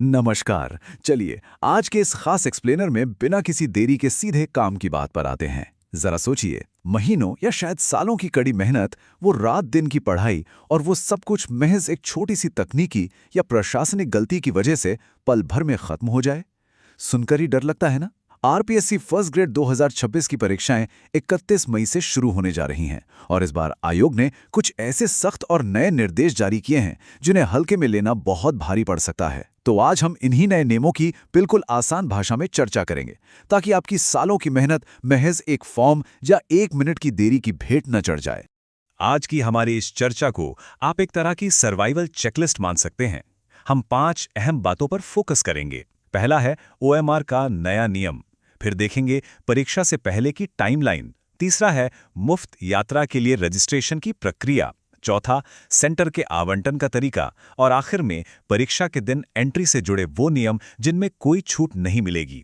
नमस्कार। चलिए आज के इस खास एक्सप्लेनर में बिना किसी देरी के सीधे काम की बात पर आते हैं। जरा सोचिए, महीनों या शायद सालों की कड़ी मेहनत, वो रात दिन की पढ़ाई और वो सब कुछ महज एक छोटी सी तकनीकी या प्रशासनिक गलती की वजह से पल भर में खत्म हो जाए। सुनकर ही डर लगता है ना। आरपीएससी फर्स्ट ग्रेड 2026 की परीक्षाएं 31 मई से शुरू होने जा रही हैं और इस बार आयोग ने कुछ ऐसे सख्त और नए निर्देश जारी किए हैं जिन्हें हल्के में लेना बहुत भारी पड़ सकता है। तो आज हम इन्हीं नए नियमों की बिल्कुल आसान भाषा में चर्चा करेंगे ताकि आपकी सालों की मेहनत महज एक फॉर्म या 1 मिनट की देरी की भेंट न चढ़ जाए। आज की हमारी इस चर्चा को आप एक तरह की सर्वाइवल चेकलिस्ट मान सकते हैं। हम 5 अहम बातों पर फोकस करेंगे। पहला है ओएमआर का नया नियम। फिर देखेंगे परीक्षा से पहले की टाइमलाइन। तीसरा है मुफ्त यात्रा के लिए रजिस्ट्रेशन की प्रक्रिया। चौथा, सेंटर के आवंटन का तरीका। और आखिर में परीक्षा के दिन एंट्री से जुड़े वो नियम जिनमें कोई छूट नहीं मिलेगी।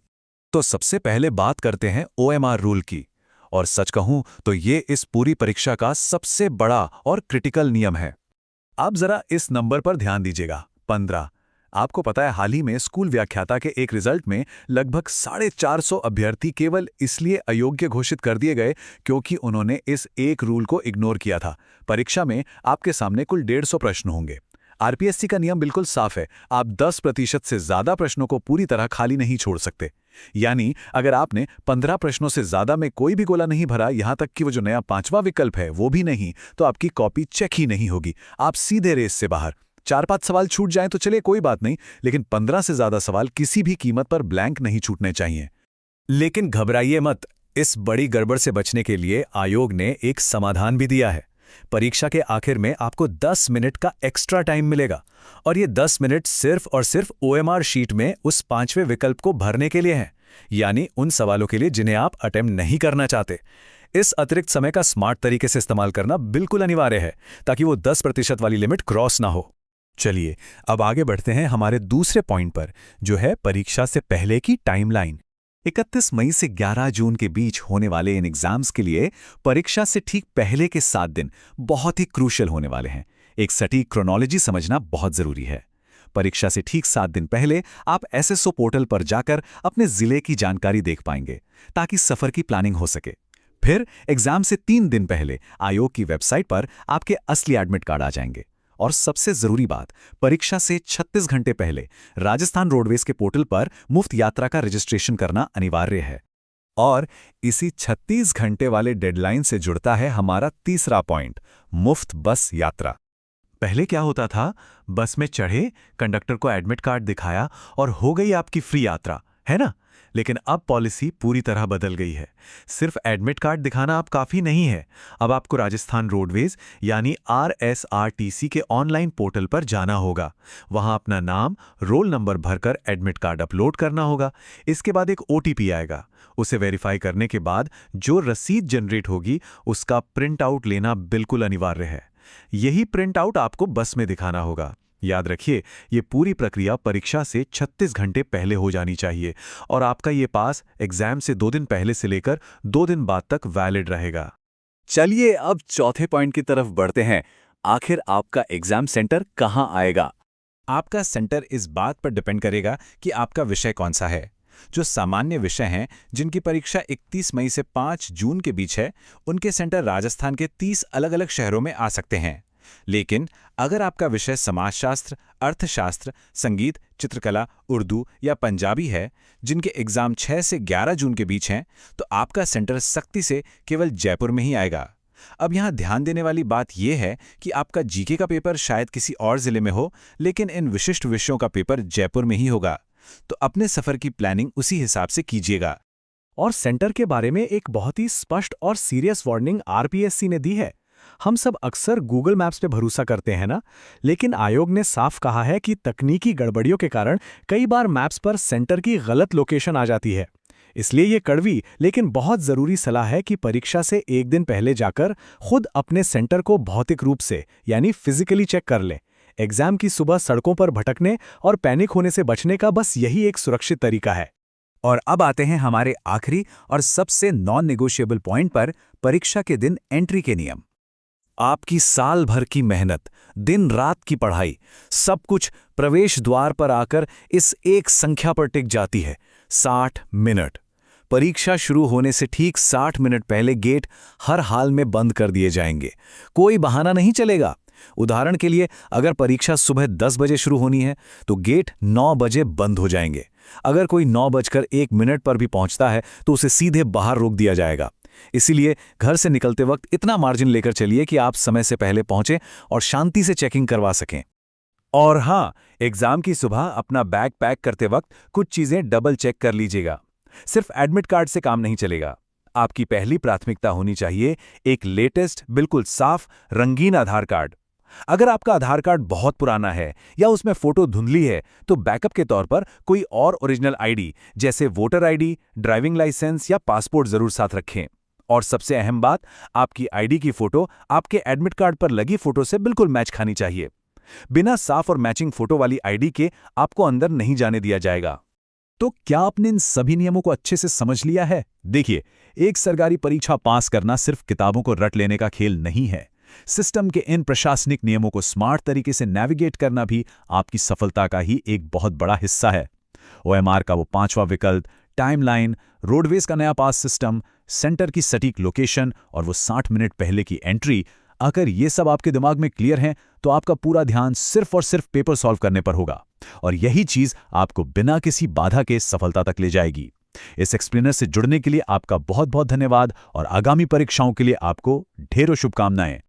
तो सबसे पहले बात करते हैं ओएमआर रूल की। और सच कहूं तो ये इस पूरी परीक्षा का सबसे बड़ा और क्रिटिकल नियम है। आप जरा इस नंबर पर ध्यान दीजिएगा, 15। आपको पता है, हाल ही में स्कूल व्याख्याता के एक रिजल्ट में लगभग 450 अभ्यर्थी केवल इसलिए अयोग्य घोषित कर दिए गए क्योंकि उन्होंने इस एक रूल को इग्नोर किया था। परीक्षा में आपके सामने कुल 150 प्रश्न होंगे। आरपीएससी का नियम बिल्कुल साफ है, आप 10% से ज्यादा प्रश्नों को पूरी तरह खाली नहीं छोड़ सकते। यानी अगर आपने 15 प्रश्नों से ज्यादा में कोई भी गोला नहीं भरा, यहां तक कि वो जो नया 5वां विकल्प है वो भी नहीं, तो आपकी कॉपी चेक ही नहीं होगी, आप सीधे रेस से बाहर। 4-5 सवाल छूट जाएं तो चलिए कोई बात नहीं, लेकिन 15 से ज्यादा सवाल किसी भी कीमत पर ब्लैंक नहीं छूटने चाहिए। लेकिन घबराइए मत, इस बड़ी गड़बड़ से बचने के लिए आयोग ने एक समाधान भी दिया है। परीक्षा के आखिर में आपको 10 मिनट का एक्स्ट्रा टाइम मिलेगा और ये 10 मिनट सिर्फ और सिर्फ ओएमआर शीट में उस 5वें विकल्प को भरने के लिए हैं, यानी उन सवालों के लिए जिन्हें आप अटेम्प्ट नहीं करना चाहते। इस अतिरिक्त समय का स्मार्ट तरीके से इस्तेमाल करना बिल्कुल अनिवार्य है ताकि वो 10% वाली लिमिट क्रॉस ना हो। चलिए अब आगे बढ़ते हैं हमारे दूसरे पॉइंट पर, जो है परीक्षा से पहले की टाइमलाइन। 31 मई से 11 जून के बीच होने वाले इन एग्जाम्स के लिए परीक्षा से ठीक पहले के 7 दिन बहुत ही क्रूशियल होने वाले हैं। एक सटीक क्रोनोलॉजी समझना बहुत जरूरी है। परीक्षा से ठीक 7 दिन पहले आप एसएसओ पोर्टल पर जाकर अपने जिले की जानकारी देख पाएंगे ताकि सफर की प्लानिंग हो सके। फिर एग्जाम से 3 दिन पहले आयोग की वेबसाइट पर आपके असली एडमिट कार्ड आ जाएंगे। और सबसे जरूरी बात, परीक्षा से 36 घंटे पहले राजस्थान रोडवेज के पोर्टल पर मुफ्त यात्रा का रजिस्ट्रेशन करना अनिवार्य है। और इसी 36 घंटे वाले डेडलाइन से जुड़ता है हमारा तीसरा पॉइंट, मुफ्त बस यात्रा। पहले क्या होता था, बस में चढ़े, कंडक्टर को एडमिट कार्ड दिखाया और हो गई आपकी फ्री यात्रा, है ना। लेकिन अब पॉलिसी पूरी तरह बदल गई है। सिर्फ एडमिट कार्ड दिखाना अब काफी नहीं है। अब आपको राजस्थान रोडवेज यानी आरएसआरटीसी के ऑनलाइन पोर्टल पर जाना होगा। वहां अपना नाम, रोल नंबर भरकर एडमिट कार्ड अपलोड करना होगा। इसके बाद एक ओटीपी आएगा। उसे वेरीफाई करने के बाद जो रसीद जनरेट होगी उसका प्रिंट आउट लेना बिल्कुल अनिवार्य है। यही प्रिंट आउट आपको बस में दिखाना होगा। याद रखिए, ये पूरी प्रक्रिया परीक्षा से 36 घंटे पहले हो जानी चाहिए और आपका ये पास एग्जाम से 2 दिन पहले से लेकर 2 दिन बाद तक वैलिड रहेगा। चलिए अब चौथे पॉइंट की तरफ बढ़ते हैं। आखिर आपका एग्जाम सेंटर कहाँ आएगा? आपका सेंटर इस बात पर डिपेंड करेगा कि आपका विषय कौन सा है। जो सामान्य विषय हैं, जिनकी परीक्षा 31 मई से 5 जून के बीच है, उनके सेंटर राजस्थान के 30 अलग-अलग शहरों में आ सकते हैं। लेकिन अगर आपका विषय समाजशास्त्र, अर्थशास्त्र, संगीत, चित्रकला, उर्दू या पंजाबी है, जिनके एग्जाम 6 से 11 जून के बीच हैं, तो आपका सेंटर सख्ती से केवल जयपुर में ही आएगा। अब यहाँ ध्यान देने वाली बात यह है कि आपका जीके का पेपर शायद किसी और जिले में हो, लेकिन इन विशिष्ट विषयों का पेपर जयपुर में ही होगा। तो अपने सफर की प्लानिंग उसी हिसाब से कीजिएगा। और सेंटर के बारे में एक बहुत ही स्पष्ट और सीरियस वार्निंग आरपीएससी ने दी है। हम सब अक्सर गूगल मैप्स पे भरोसा करते हैं ना, लेकिन आयोग ने साफ कहा है कि तकनीकी गड़बड़ियों के कारण कई बार मैप्स पर सेंटर की गलत लोकेशन आ जाती है। इसलिए ये कड़वी लेकिन बहुत जरूरी सलाह है कि परीक्षा से 1 दिन पहले जाकर खुद अपने सेंटर को भौतिक रूप से यानी फिजिकली चेक कर लें। एग्जाम की सुबह सड़कों पर भटकने और पैनिक होने से बचने का बस यही एक सुरक्षित तरीका है। और अब आते हैं हमारे आखिरी और सबसे नॉन नेगोशिएबल पॉइंट पर, परीक्षा के दिन एंट्री के नियम। आपकी साल भर की मेहनत, दिन रात की पढ़ाई, सब कुछ प्रवेश द्वार पर आकर इस एक संख्या पर टिक जाती है, 60 मिनट। परीक्षा शुरू होने से ठीक 60 मिनट पहले गेट हर हाल में बंद कर दिए जाएंगे। कोई बहाना नहीं चलेगा। उदाहरण के लिए, अगर परीक्षा सुबह 10 बजे शुरू होनी है तो गेट 9 बजे बंद हो जाएंगे। अगर कोई 9:01 पर भी पहुंचता है तो उसे सीधे बाहर रोक दिया जाएगा। इसीलिए घर से निकलते वक्त इतना मार्जिन लेकर चलिए कि आप समय से पहले पहुंचें और शांति से चेकिंग करवा सकें। और हाँ, एग्जाम की सुबह अपना बैग पैक करते वक्त कुछ चीजें डबल चेक कर लीजिएगा। सिर्फ एडमिट कार्ड से काम नहीं चलेगा। आपकी पहली प्राथमिकता होनी चाहिए एक लेटेस्ट, बिल्कुल साफ, रंगीन आधार कार्ड। अगर आपका आधार कार्ड बहुत पुराना है या उसमें फोटो धुंधली है तो बैकअप के तौर पर कोई और ओरिजिनल आईडी जैसे वोटर आईडी, ड्राइविंग लाइसेंस या पासपोर्ट जरूर साथ रखें। और सबसे अहम बात, आपकी आईडी की फोटो आपके एडमिट कार्ड पर लगी फोटो से बिल्कुल मैच खानी चाहिए। बिना साफ और मैचिंग फोटो वाली आईडी के आपको अंदर नहीं जाने दिया जाएगा। तो क्या आपने इन सभी नियमों को अच्छे से समझ लिया है? देखिए, एक सरकारी परीक्षा पास करना सिर्फ किताबों को रट लेने का खेल नहीं है। सिस्टम के इन प्रशासनिक नियमों को स्मार्ट तरीके से नेविगेट करना भी आपकी सफलता का ही एक बहुत बड़ा हिस्सा है। ओएमआर का वो 5वां विकल्प, टाइमलाइन, रोडवेज का नया पास सिस्टम, सेंटर की सटीक लोकेशन और वो 60 मिनट पहले की एंट्री, अगर ये सब आपके दिमाग में क्लियर हैं तो आपका पूरा ध्यान सिर्फ और सिर्फ पेपर सॉल्व करने पर होगा। और यही चीज आपको बिना किसी बाधा के सफलता तक ले जाएगी। इस एक्सप्लेनर से जुड़ने के लिए आपका बहुत बहुत धन्यवाद और आगामी परीक्षाओं के लिए आपको ढेरों शुभकामनाएं।